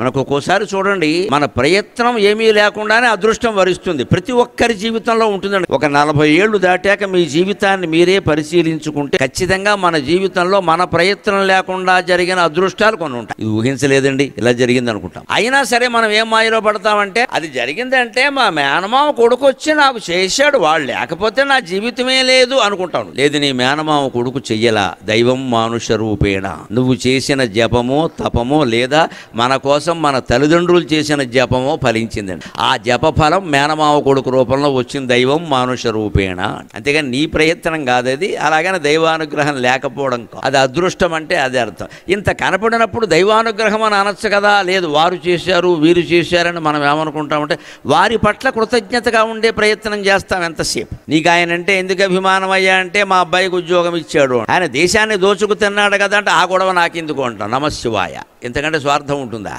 మనకు ఒక్కోసారి చూడండి, మన ప్రయత్నం ఏమీ లేకుండానే అదృష్టం వరిస్తుంది. ప్రతి ఒక్కరి జీవితంలో ఉంటుందండి. ఒక 40 ఏళ్లు దాటాక మీ జీవితాన్ని మీరే పరిశీలించుకుంటే ఖచ్చితంగా మన జీవితంలో మన ప్రయత్నం లేకుండా జరిగిన అదృష్టాలు కొన్ని ఉంటాయి. ఇది ఊహించలేదండి, ఇలా జరిగింది అనుకుంటాం. అయినా సరే మనం ఏం మాయలో పడతామంటే, అది జరిగిందంటే మా మేనమామ కొడుకు వచ్చి నాకు చేశాడు, వాడు లేకపోతే నా జీవితమే లేదు అనుకుంటాను. లేదు, నీ మేనమామ కొడుకు చెయ్యలా, దైవం మానుష రూపేణ. నువ్వు చేసిన జపమో తపమో లేదా మన కోసం మన తల్లిదండ్రులు చేసిన జపమో ఫలించిందండి. ఆ జప ఫలం మేనమామ కొడుకు రూపంలో వచ్చిన దైవం మానుష రూపేణ. అంతేగాని నీ ప్రయత్నం కాదది. అలాగని దైవానుగ్రహం లేకపోవడం కాదు. అది అదృష్టం అంటే అదే అర్థం. ఇంత కనపడినప్పుడు దైవానుగ్రహం అని అనొచ్చు కదా. లేదు, వారు చేశారు వీరు చేశారని మనం ఏమనుకుంటామంటే, వారి పట్ల కృతజ్ఞతగా ఉండే ప్రయత్నం చేస్తాం ఎంతసేపు. నీకు ఆయన అంటే ఎందుకు అభిమానం అయ్యా అంటే, మా అబ్బాయికి ఉద్యోగం ఇచ్చాడు, ఆయన దేశాన్ని దోచుకు తిన్నాడు కదా అంటే, ఆ గొడవ నాకెందుకు అంటాం. నమశివాయ. ఇంతకంటే స్వార్థం ఉంటుందా?